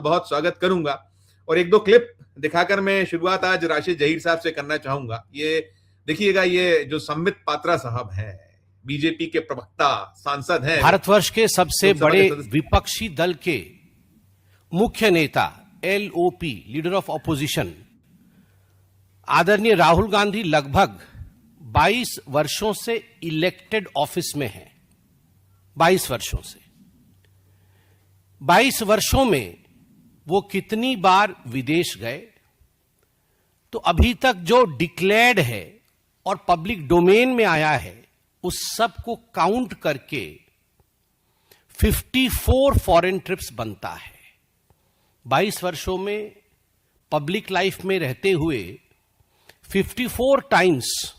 बहुत बहुत स्वागत करूंगा और एक दो क्लिप दिखाकर मैं शुरुआत आज राशिद जहीर साहब से करना चाहूंगा। ये देखिएगा, ये जो संबित पात्रा साहब हैं, बीजेपी के प्रवक्ता, सांसद हैं, भारतवर्ष के सबसे बड़े विपक्षी दल के मुख्य नेता, LOP, लीडर ऑफ ऑपोजिशन, आदरणीय राहुल गांधी लगभग 22 वर्षों से इलेक्टेड ऑफिस में हैं। 22 वर्षों से 22 वर्षों में वो कितनी बार विदेश गए, तो अभी तक जो डिक्लेयर्ड है और पब्लिक डोमेन में आया है उस सब को काउंट करके 54 फॉरेन ट्रिप्स बनता है। 22 वर्षों में पब्लिक लाइफ में रहते हुए 54 टाइम्स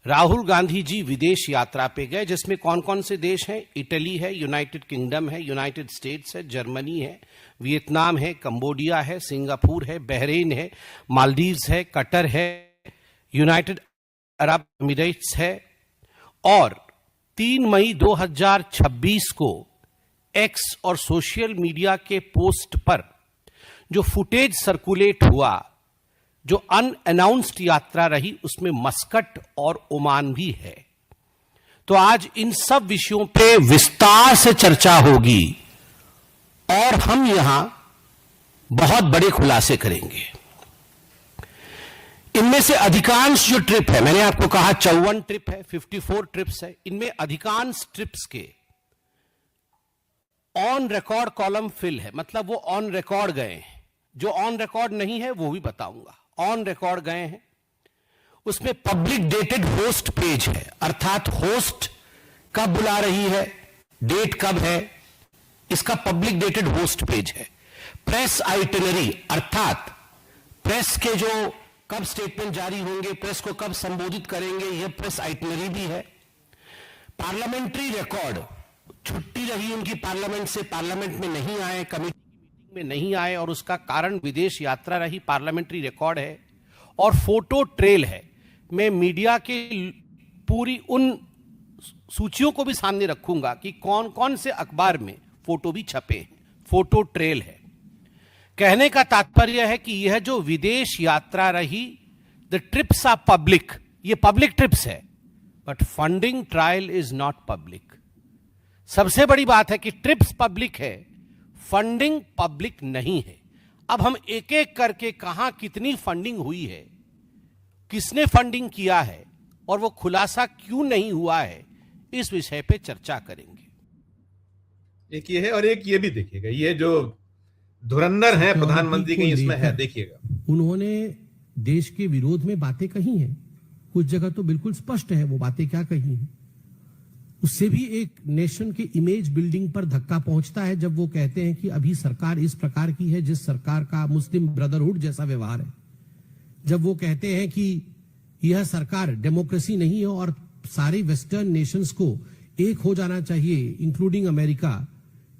राहुल गांधी जी विदेश यात्रा पे गए, जिसमें कौन कौन से देश हैं? इटली है, यूनाइटेड किंगडम है, यूनाइटेड स्टेट्स है, जर्मनी है, वियतनाम है, कंबोडिया है, सिंगापुर है, बहरीन है, मालदीव्स है, कतर है, यूनाइटेड अरब एमिरेट्स है। और 3 मई 2026 को एक्स और सोशल मीडिया के पोस्ट पर जो फुटेज सर्कुलेट हुआ, जो अनअनाउंस्ड यात्रा रही, उसमें मस्कट और ओमान भी है। तो आज इन सब विषयों पे विस्तार से चर्चा होगी और हम यहां बहुत बड़े खुलासे करेंगे। इनमें से अधिकांश जो ट्रिप है, मैंने आपको कहा 54 ट्रिप है, 54 ट्रिप्स है, इनमें अधिकांश ट्रिप्स के ऑन रिकॉर्ड कॉलम फिल है, मतलब वो ऑन रिकॉर्ड गए हैं। जो ऑन रिकॉर्ड नहीं है वो भी बताऊंगा। ऑन रिकॉर्ड गए हैं, उसमें पब्लिक डेटेड होस्ट पेज है, अर्थात होस्ट कब बुला रही है, डेट कब है, इसका पब्लिक डेटेड होस्ट पेज है। प्रेस आइटिनरी, अर्थात प्रेस के जो कब स्टेटमेंट जारी होंगे, प्रेस को कब संबोधित करेंगे, यह प्रेस आइटिनरी भी है। पार्लियामेंट्री रिकॉर्ड, छुट्टी रही उनकी पार्लियामेंट से, पार्लियामेंट में नहीं आए, कमेटी में नहीं आए और उसका कारण विदेश यात्रा रही, पार्लियामेंट्री रिकॉर्ड है। और फोटो ट्रेल है। मैं मीडिया के पूरी उन सूचियों को भी सामने रखूंगा कि कौन कौन से अखबार में फोटो भी छपे हैं। फोटो ट्रेल है। कहने का तात्पर्य है कि यह जो विदेश यात्रा रही, द ट्रिप्स आर पब्लिक, ये पब्लिक ट्रिप्स है, but funding trial is not public. सबसे बड़ी बात है कि ट्रिप्स पब्लिक है, फंडिंग पब्लिक नहीं है। अब हम एक एक करके कहां कितनी फंडिंग हुई है, किसने फंडिंग किया है और वो खुलासा क्यों नहीं हुआ है, इस विषय पे चर्चा करेंगे। एक ये है और एक ये भी देखिएगा, ये जो धुरंधर है प्रधानमंत्री के, इसमें है, देखिएगा। उन्होंने देश के विरोध में बातें कही हैं, कुछ जगह तो बिल्कुल स्पष्ट है वो बातें क्या कही हैं। उससे भी एक नेशन के इमेज बिल्डिंग पर धक्का पहुंचता है जब वो कहते हैं कि अभी सरकार इस प्रकार की है जिस सरकार का मुस्लिम ब्रदरहुड जैसा व्यवहार है। जब वो कहते हैं कि यह सरकार डेमोक्रेसी नहीं है और सारे वेस्टर्न नेशंस को एक हो जाना चाहिए, इंक्लूडिंग अमेरिका,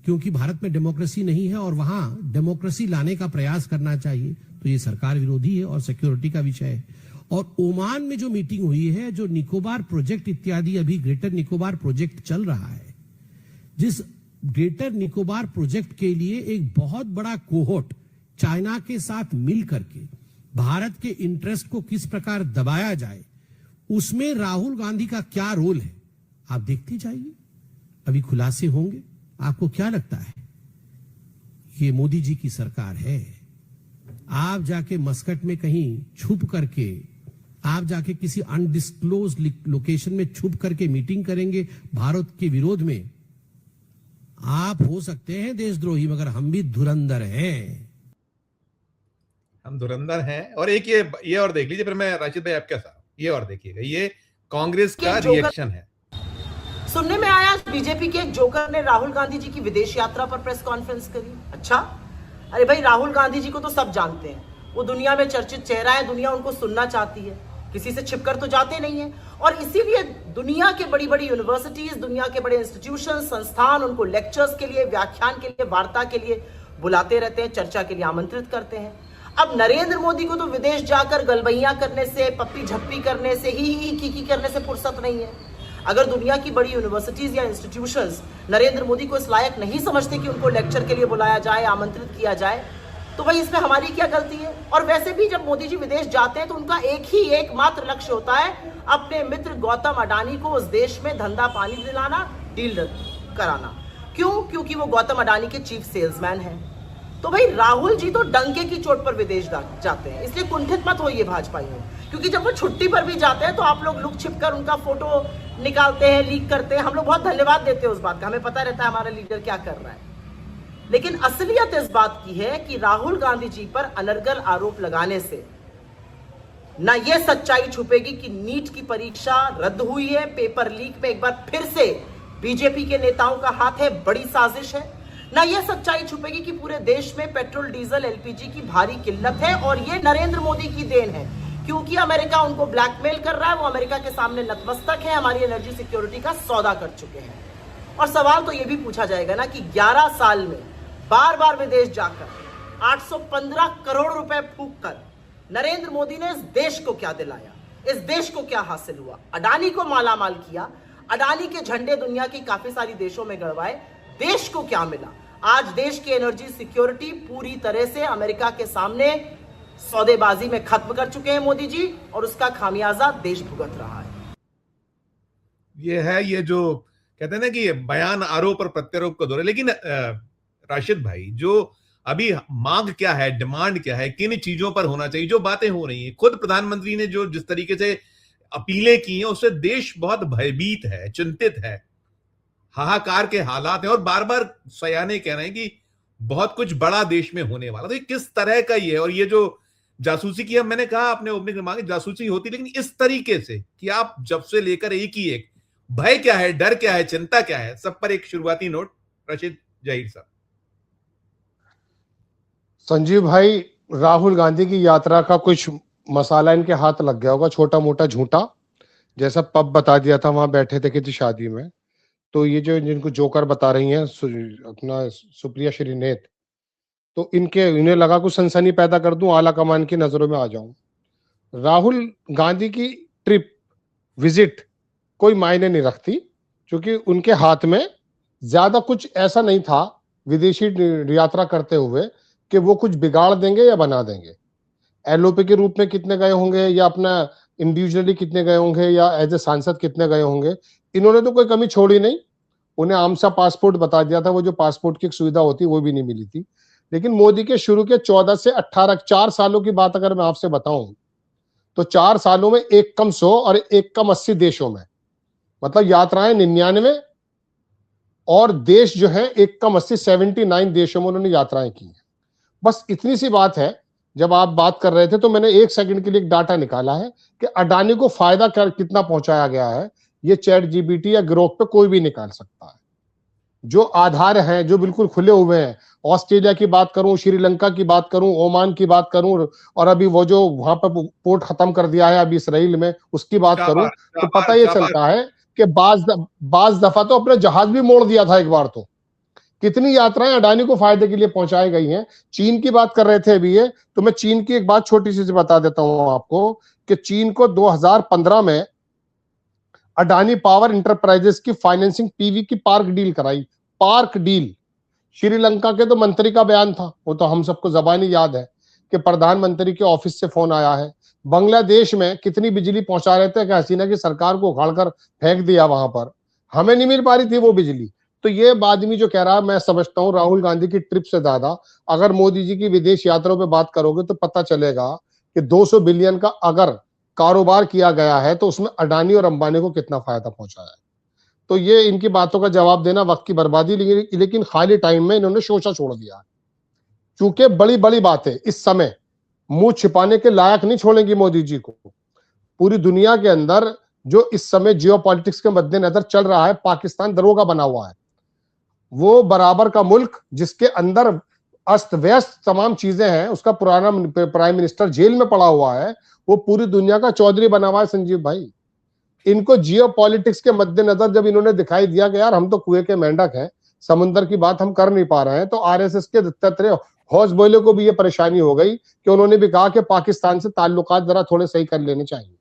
क्योंकि भारत में डेमोक्रेसी नहीं है और वहां डेमोक्रेसी लाने का प्रयास करना चाहिए, तो ये सरकार विरोधी है और सिक्योरिटी का विषय है। और ओमान में जो मीटिंग हुई है, जो निकोबार प्रोजेक्ट इत्यादि, अभी ग्रेटर निकोबार प्रोजेक्ट चल रहा है, जिस ग्रेटर निकोबार प्रोजेक्ट के लिए एक बहुत बड़ा कोहोर्ट चाइना के साथ मिल करके भारत के इंटरेस्ट को किस प्रकार दबाया जाए, उसमें राहुल गांधी का क्या रोल है, आप देखते जाइए, अभी खुलासे होंगे। आपको क्या लगता है ये मोदी जी की सरकार है? आप जाके मस्कट में कहीं छुप करके, आप जाके किसी अनडिस्क्लोज लोकेशन में छुप करके मीटिंग करेंगे भारत के विरोध में? आप हो सकते हैं देशद्रोही, मगर हम भी धुरंधर हैं। हम धुरंधर हैं। और एक ये और देख लीजिए, फिर मैं राशिद भाई आपके साथ, ये और देखिएगा, ये कांग्रेस का रिएक्शन है। सुनने में आया बीजेपी के एक जोकर ने राहुल गांधी जी की विदेश यात्रा पर प्रेस कॉन्फ्रेंस करी। अच्छा, अरे भाई, राहुल गांधी जी को तो सब जानते हैं, वो दुनिया में चर्चित चेहरा है, दुनिया उनको सुनना चाहती है, किसी से छिपकर तो जाते नहीं है। और इसीलिए दुनिया के बड़ी बड़ी यूनिवर्सिटीज, दुनिया के बड़े इंस्टीट्यूशन, संस्थान उनको लेक्चर्स के लिए, व्याख्यान के लिए, वार्ता के लिए बुलाते रहते हैं, चर्चा के लिए आमंत्रित करते हैं। अब नरेंद्र मोदी को तो विदेश जाकर गलबैया करने से, पप्पी झप्पी करने से, ही की करने से फुर्सत नहीं है। अगर दुनिया की बड़ी यूनिवर्सिटीज या इंस्टीट्यूशंस नरेंद्र मोदी को इस लायक नहीं समझते कि उनको लेक्चर के लिए बुलाया जाए, आमंत्रित किया जाए, तो भाई इसमें हमारी क्या गलती है। और वैसे भी जब मोदी जी विदेश जाते हैं तो उनका एकमात्र लक्ष्य होता है अपने मित्र गौतम अडानी को उस देश में धंधा पानी दिलाना, डील कराना। क्यों? क्योंकि वो गौतम अडानी के चीफ सेल्समैन हैं। तो भाई राहुल जी तो डंके की चोट पर विदेश जाते हैं, इसलिए कुंठित मत होइए भाजपाइयों, क्योंकि जब वो छुट्टी पर भी जाते हैं तो आप लोग लुक छिप कर उनका फोटो निकालते हैं, लीक करते हैं। हम लोग बहुत धन्यवाद देते हैं उस बात का, हमें पता रहता है हमारा लीडर क्या कर रहा है। लेकिन असलियत इस बात की है कि राहुल गांधी जी पर अनर्गल आरोप लगाने से ना ये सच्चाई छुपेगी कि नीट की परीक्षा रद्द हुई है, पेपर लीक में एक बार फिर से बीजेपी के नेताओं का हाथ है, बड़ी साजिश है, ना ये सच्चाई छुपेगी कि पूरे देश में पेट्रोल, डीजल, एलपीजी की भारी किल्लत है और ये नरेंद्र मोदी की देन है, क्योंकि अमेरिका उनको ब्लैकमेल कर रहा है, वो अमेरिका के सामने नतमस्तक है, हमारी एनर्जी सिक्योरिटी का सौदा कर चुके हैं। और सवाल तो ये भी पूछा जाएगा ना कि 11 साल में बार बार विदेश जाकर 815 करोड़ रुपए फूंक कर नरेंद्र मोदी ने इस देश को क्या दिलाया, इस देश को क्या हासिल हुआ। अडानी को मालामाल किया, अडानी के झंडे दुनिया की काफी सारी देशों में गड़वाए, देश को क्या मिला। आज देश की एनर्जी सिक्योरिटी पूरी तरह से अमेरिका के सामने सौदेबाजी में खत्म कर चुके हैं मोदी जी, और उसका खामियाजा देश भुगत रहा है। ये जो कहते हैं ना कि बयान आरोप और प्रत्यारोप को दोहरे। लेकिन राशिद भाई, जो अभी मांग क्या है, डिमांड क्या है, किन चीजों पर होना चाहिए, जो बातें हो रही हैं, खुद प्रधानमंत्री ने जो जिस तरीके से अपीलें की हैं उससे देश बहुत भयभीत है, चिंतित है, हाहाकार के हालात हैं, और बार बार सयाने कह रहे हैं कि बहुत कुछ बड़ा देश में होने वाला। तो ये किस तरह का ये है? और ये जो जासूसी की, मैंने कहा अपने ओपनिंग में मांगी, जासूसी होती, लेकिन इस तरीके से कि आप जब से लेकर एक भय क्या है, डर क्या है, चिंता क्या है, सब पर एक शुरुआती नोट राशिद जहीर साहब। संजीव भाई, राहुल गांधी की यात्रा का कुछ मसाला इनके हाथ लग गया होगा, छोटा मोटा झूठा, जैसा पब बता दिया था वहां बैठे थे किसी शादी में। तो ये जो जिनको जोकर बता रही हैं अपना सुप्रिया श्रीनेत, तो इन्हें लगा कुछ सनसनी पैदा कर दूं, आला कमान की नजरों में आ जाऊं। राहुल गांधी की ट्रिप, विजिट कोई मायने नहीं रखती, क्योंकि उनके हाथ में ज्यादा कुछ ऐसा नहीं था विदेशी यात्रा करते हुए कि वो कुछ बिगाड़ देंगे या बना देंगे। एलओपी के रूप में कितने गए होंगे, या अपना इंडिविजुअली कितने गए होंगे, या एज ए सांसद कितने गए होंगे, इन्होंने तो कोई कमी छोड़ी नहीं। उन्हें आम सा पासपोर्ट बता दिया था, वो जो पासपोर्ट की सुविधा होती वो भी नहीं मिली थी। लेकिन मोदी के शुरू के 14 से 18 4 सालों की बात अगर मैं आपसे बताऊं, तो 4 सालों में एक कम 100 और एक कम 80 देशों में, मतलब यात्राएं 99 और देश जो है एक कम 80, 79 देशों में उन्होंने यात्राएं की हैं। बस इतनी सी बात है। जब आप बात कर रहे थे तो मैंने 1 सेकंड के लिए एक डाटा निकाला है कि अडानी को फायदा कितना पहुंचाया गया है, ये चैट जीपीटी या ग्रोक पे कोई भी निकाल सकता है। जो आधार हैं, जो बिल्कुल खुले हुए हैं, ऑस्ट्रेलिया की बात करूं, श्रीलंका की बात करूं, ओमान की बात करूं, और अभी वो जो वहां पर पोर्ट खत्म कर दिया है अभी इसराइल में, उसकी बात करूं, तो पता ये चलता है कि बाज दफा तो अपने जहाज भी मोड़ दिया था एक बार। तो कितनी यात्राएं अडानी को फायदे के लिए पहुंचाई गई हैं। चीन की बात कर रहे थे अभी ये, तो मैं चीन की एक बात छोटी सी बता देता हूं आपको कि चीन को 2015 में अडानी पावर इंटरप्राइजेस की फाइनेंसिंग पीवी की पार्क डील कराई, पार्क डील। श्रीलंका के तो मंत्री का बयान था, वो तो हम सबको जबानी याद है कि प्रधानमंत्री के ऑफिस से फोन आया है। बांग्लादेश में कितनी बिजली पहुंचा रहे थे कि हसीना की सरकार को उखाड़कर फेंक दिया, वहां पर हमें नहीं मिल पा रही थी वो बिजली। तो ये आदमी जो कह रहा है, मैं समझता हूं राहुल गांधी की ट्रिप से ज्यादा अगर मोदी जी की विदेश यात्राओं पे बात करोगे तो पता चलेगा कि 200 बिलियन का अगर कारोबार किया गया है तो उसमें अडानी और अंबानी को कितना फायदा पहुंचा है। तो ये इनकी बातों का जवाब देना वक्त की बर्बादी, लेकिन खाली टाइम में इन्होंने शोषा छोड़ दिया। चूंकि बड़ी बड़ी बातें इस समय मुंह छिपाने के लायक नहीं छोड़ेंगी मोदी जी को। पूरी दुनिया के अंदर जो इस समय जियोपॉलिटिक्स के मद्देनजर चल रहा है, पाकिस्तान दरोगा बना हुआ है, वो बराबर का मुल्क जिसके अंदर अस्त व्यस्त तमाम चीजें हैं, उसका पुराना प्राइम मिनिस्टर जेल में पड़ा हुआ है, वो पूरी दुनिया का चौधरी बना हुआ है। संजीव भाई, इनको जियोपॉलिटिक्स के मद्देनजर जब इन्होंने दिखाई दिया कि यार हम तो कुएं के मेंढक हैं, समुद्र की बात हम कर नहीं पा रहे हैं, तो आरएसएस के दत्तात्रेय हौस बोले को भी ये परेशानी हो गई कि उन्होंने भी कहा कि पाकिस्तान से ताल्लुकात जरा थोड़े सही कर लेने चाहिए।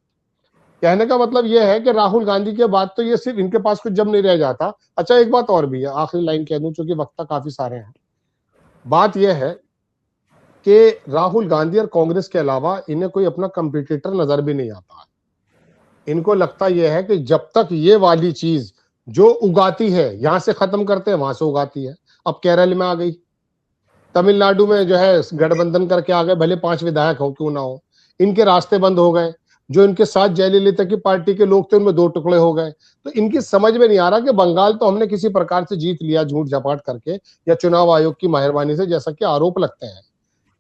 कहने का मतलब यह है कि राहुल गांधी के बाद तो ये सिर्फ इनके पास कुछ जब नहीं रह जाता। अच्छा, एक बात और भी है, आखिरी लाइन कह दूं क्योंकि वक्ता काफी सारे हैं। बात यह है कि राहुल गांधी और कांग्रेस के अलावा इन्हें कोई अपना कंपटीटर नजर भी नहीं आता है। इनको लगता यह है कि जब तक ये वाली चीज जो उगाती है यहां से खत्म करते हैं, वहां से उगाती है। अब केरल में आ गई, तमिलनाडु में जो है गठबंधन करके आ गए, भले 5 विधायक हो क्यों ना हो, इनके रास्ते बंद हो गए। जो इनके साथ जयललिता की पार्टी के लोग थे उनमें 2 टुकड़े हो गए। तो इनकी समझ में नहीं आ रहा कि बंगाल तो हमने किसी प्रकार से जीत लिया झूठ झपाट करके या चुनाव आयोग की मेहरबानी से, जैसा कि आरोप लगते हैं।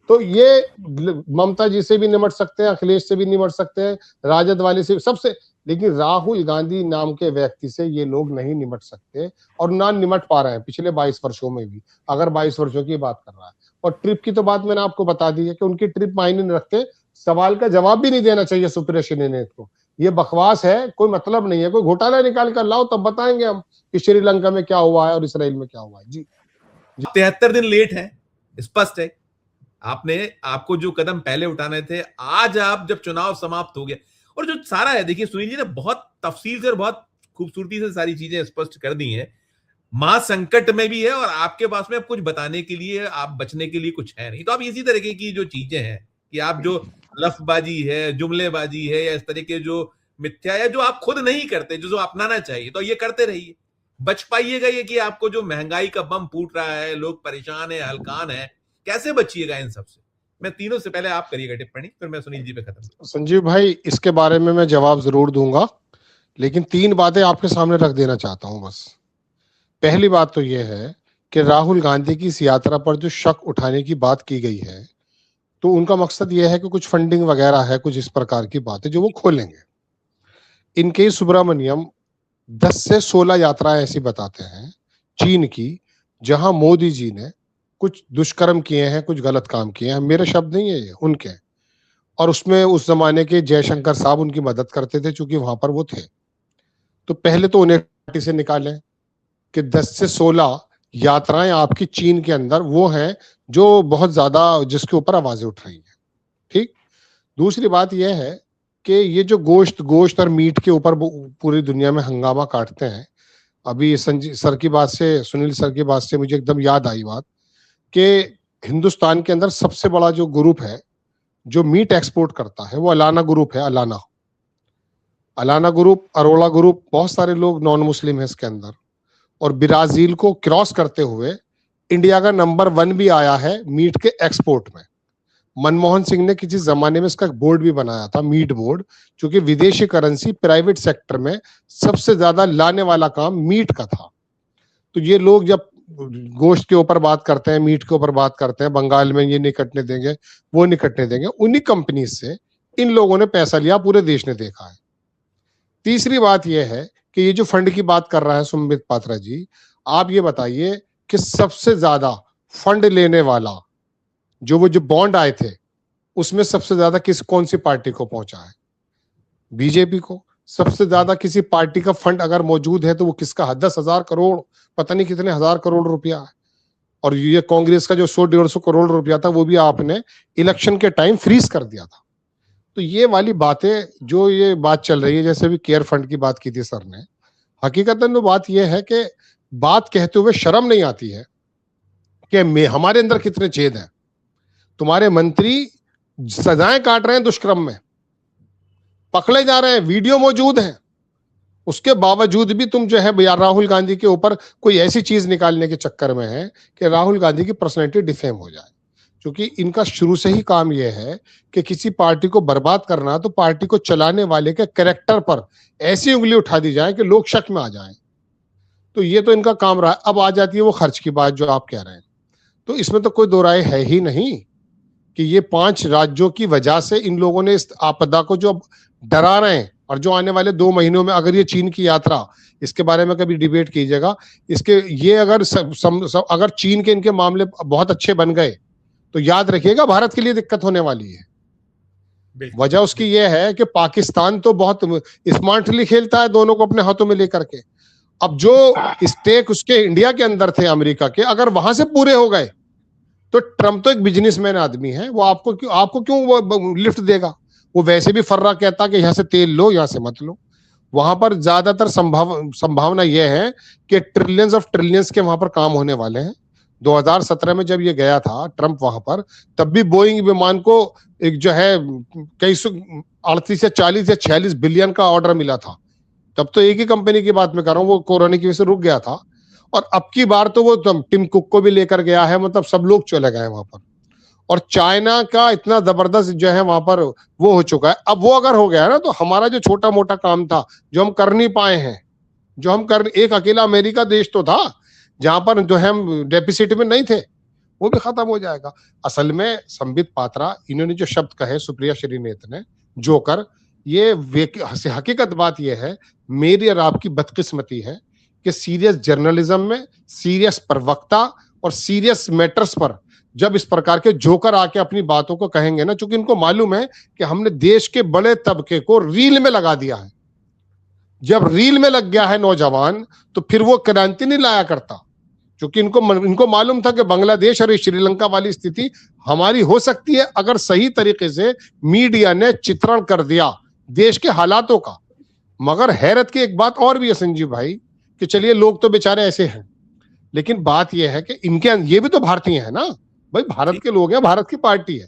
तो ये ममता जी से भी निमट सकते हैं, अखिलेश से भी निमट सकते हैं, राजद वाले से, सबसे, लेकिन राहुल गांधी नाम के व्यक्ति से ये लोग नहीं निमट सकते और ना निमट पा रहे हैं पिछले 22 वर्षों में भी, अगर 22 वर्षों की बात कर रहा है। और ट्रिप की तो बात मैंने आपको बता दी है कि उनकी ट्रिप मायने नहीं रखते, सवाल का जवाब भी नहीं देना चाहिए सुप्रिया श्रीनेत को। ये बकवास है, कोई मतलब नहीं है। कोई घोटाला निकाल कर लाओ तब बताएंगे हम कि श्रीलंका में क्या हुआ है और इसराइल में क्या हुआ है। जी 73 दिन लेट है, स्पष्ट है। आपको जो कदम पहले उठाने थे, आज आप जब चुनाव समाप्त हो गया और जो सारा है, देखिए सुनील जी ने बहुत तफसील से और बहुत खूबसूरती से सारी चीजें स्पष्ट कर दी हैं। मां संकट में भी है और आपके पास में अब कुछ बताने के लिए, आप बचने के लिए कुछ है नहीं। तो आप इसी तरीके की जो चीजें हैं कि आप जो लफ्जबाजी है, जुमलेबाजी है, या इस तरह के जो मिथ्या है जो आप खुद नहीं करते, जो अपनाना चाहिए, तो ये करते रहिए। बच पाइएगा ये कि आपको जो महंगाई का बम फूट रहा है, लोग परेशान है, हलकान है, कैसे बचिएगा इन सबसे? मैं तीनों से पहले आप करिएगा टिप्पणी, फिर मैं सुनील जी पे खत्म। संजीव भाई, इसके बारे में मैं जवाब जरूर दूंगा, लेकिन 3 बातें आपके सामने रख देना चाहता हूं बस। पहली बात तो यह है कि राहुल गांधी की इस यात्रा पर जो शक उठाने की बात की गई है, तो उनका मकसद यह है कि कुछ फंडिंग वगैरह है, कुछ इस प्रकार की बातें जो वो खोलेंगे। इनके सुब्रमण्यम 10 से 16 यात्राएं ऐसी बताते हैं चीन की, जहां मोदी जी ने कुछ दुष्कर्म किए हैं, कुछ गलत काम किए हैं। मेरे शब्द नहीं है ये, उनके। और उसमें उस जमाने के जयशंकर साहब उनकी मदद करते थे चूंकि वहां पर वो थे। तो पहले तो उन्हें पार्टी से निकालें कि 10 से 16 यात्राएं आपकी चीन के अंदर वो हैं जो बहुत ज्यादा, जिसके ऊपर आवाजें उठ रही हैं। ठीक। दूसरी बात यह है कि ये जो गोश्त और मीट के ऊपर पूरी दुनिया में हंगामा काटते हैं। अभी संजीव सर की बात से, सुनील सर की बात से मुझे एकदम याद आई बात कि हिंदुस्तान के अंदर सबसे बड़ा जो ग्रुप है जो मीट एक्सपोर्ट करता है वो अलाना ग्रुप है। अलाना ग्रुप, अरोड़ा ग्रुप, बहुत सारे लोग नॉन मुस्लिम है इसके अंदर। और ब्राजील को क्रॉस करते हुए इंडिया का नंबर 1 भी आया है मीट के एक्सपोर्ट में। मनमोहन सिंह ने किसी जमाने में इसका बोर्ड भी बनाया था, मीट बोर्ड, क्योंकि विदेशी करेंसी प्राइवेट सेक्टर में सबसे ज्यादा लाने वाला काम मीट का था। तो ये लोग जब गोश्त के ऊपर बात करते हैं, मीट के ऊपर बात करते हैं, बंगाल में ये नहीं कटने देंगे, वो नहीं कटने देंगे, उन्हीं कंपनी से इन लोगों ने पैसा लिया, पूरे देश ने देखा है। तीसरी बात यह है कि ये जो फंड की बात कर रहा है सुमित पात्रा जी, आप ये बताइए कि सबसे ज्यादा फंड लेने वाला वो जो बॉन्ड आए थे उसमें सबसे ज्यादा कौन सी पार्टी को पहुंचा है? बीजेपी को। सबसे ज्यादा किसी पार्टी का फंड अगर मौजूद है तो वो किसका है? 10,000 करोड़, पता नहीं कितने हजार करोड़ रुपया है। और ये कांग्रेस का जो 100-150 करोड़ रुपया था वो भी आपने इलेक्शन के टाइम फ्रीज कर दिया था। तो ये वाली बातें, जो ये बात चल रही है, जैसे भी केयर फंड की बात की थी सर ने, हकीकतन तो बात यह है कि बात कहते हुए शर्म नहीं आती है कि हमारे अंदर कितने छेद हैं। तुम्हारे मंत्री सजाएं काट रहे हैं दुष्कर्म में, पकड़े जा रहे हैं, वीडियो मौजूद है, उसके बावजूद भी तुम जो है राहुल गांधी के ऊपर कोई ऐसी चीज निकालने के चक्कर में है कि राहुल गांधी की पर्सनैलिटी डिफेम हो जाए। क्योंकि इनका शुरू से ही काम यह है कि किसी पार्टी को बर्बाद करना तो पार्टी को चलाने वाले के कैरेक्टर पर ऐसी उंगली उठा दी जाए कि लोग शक में आ जाएं। तो ये तो इनका काम रहा है। अब आ जाती है वो खर्च की बात जो आप कह रहे हैं, तो इसमें तो कोई दो राय है ही नहीं कि ये 5 राज्यों की वजह से इन लोगों ने इस आपदा को जो डरा रहे हैं, और जो आने वाले 2 महीनों में अगर ये चीन की यात्रा, इसके बारे में कभी डिबेट कीजिएगा, इसके ये अगर चीन के इनके मामले बहुत अच्छे बन गए तो याद रखिएगा भारत के लिए दिक्कत होने वाली है। वजह उसकी यह है कि पाकिस्तान तो बहुत स्मार्टली खेलता है दोनों को अपने हाथों में लेकर के। अब जो स्टेक उसके इंडिया के अंदर थे अमेरिका के, अगर वहां से पूरे हो गए तो ट्रंप तो एक बिजनेसमैन आदमी है, वो आपको क्यों लिफ्ट देगा? वो वैसे भी फर्रा कहता कि यहाँ से तेल लो, यहाँ से मत लो। वहां पर ज्यादातर संभावना यह है कि ट्रिलियंस ऑफ ट्रिलियंस के वहां पर काम होने वाले हैं। 2017 में जब ये गया था ट्रंप वहां पर, तब भी बोइंग विमान को एक जो है कई 38 या 40 या 46 बिलियन का ऑर्डर मिला था। तब तो एक ही कंपनी की बात मैं कर रहा हूँ, वो कोरोना की वजह से रुक गया था। और अब की बार तो वो टिम कुक को भी लेकर गया है, मतलब सब लोग चले गए वहां पर। और चाइना का इतना जबरदस्त जो है वहां पर वो हो चुका है। अब वो अगर हो गया ना, तो हमारा जो छोटा मोटा काम था जो हम कर नहीं पाए हैं, जो हम कर, एक अकेला अमेरिका देश तो था जहां पर जो है हम डेफिसिट में नहीं थे, वो भी खत्म हो जाएगा। असल में संबित पात्रा, इन्होंने जो शब्द कहे सुप्रिया श्रीनेत ने, जोकर, ये हकीकत बात यह है, मेरी और आपकी बदकिस्मती है कि सीरियस जर्नलिज्म में, सीरियस प्रवक्ता और सीरियस मैटर्स पर जब इस प्रकार के जोकर आके अपनी बातों को कहेंगे ना, चूंकि इनको मालूम है कि हमने देश के बड़े तबके को रील में लगा दिया है। जब रील में लग गया है नौजवान, तो फिर वो क्रांति नहीं लाया करता। क्योंकि इनको मालूम था कि बांग्लादेश और श्रीलंका वाली स्थिति हमारी हो सकती है अगर सही तरीके से मीडिया ने चित्रण कर दिया देश के हालातों का। मगर हैरत की एक बात और भी है संजीव भाई, कि चलिए लोग तो बेचारे ऐसे हैं, लेकिन बात यह है कि इनके ये भी तो भारतीय है ना भाई, भारत के लोग हैं, भारत की पार्टी है।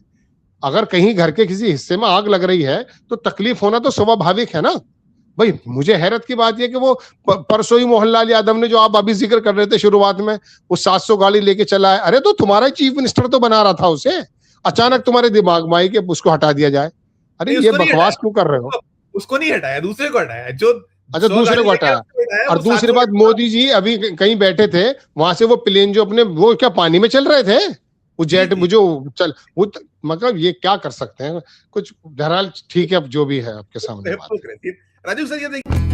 अगर कहीं घर के किसी हिस्से में आग लग रही है तो तकलीफ होना तो स्वाभाविक है ना भाई। मुझे हैरत की बात यह कि वो परसों ही मोहनलाल यादव ने, जो आप अभी जिक्र कर रहे थे शुरुआत में, वो 700 गाड़ी लेके चला है। अरे तो तुम्हारा चीफ मिनिस्टर तो बना रहा था उसे, अचानक तुम्हारे दिमाग में आई कि उसको हटा दिया जाए। अरे ये बकवास क्यों कर रहे हो? उसको नहीं हटाया, दूसरे को हटाया। जो अच्छा, दूसरे को हटाया। और दूसरी बात, मोदी जी अभी कहीं बैठे थे, वहां से वो प्लेन जो अपने, वो क्या पानी में चल रहे थे, वो जेट जो चल, वो मतलब ये क्या कर सकते हैं कुछ। बहरहाल ठीक है, अब जो भी है आपके सामने बात। राजीव सर, ये देखिए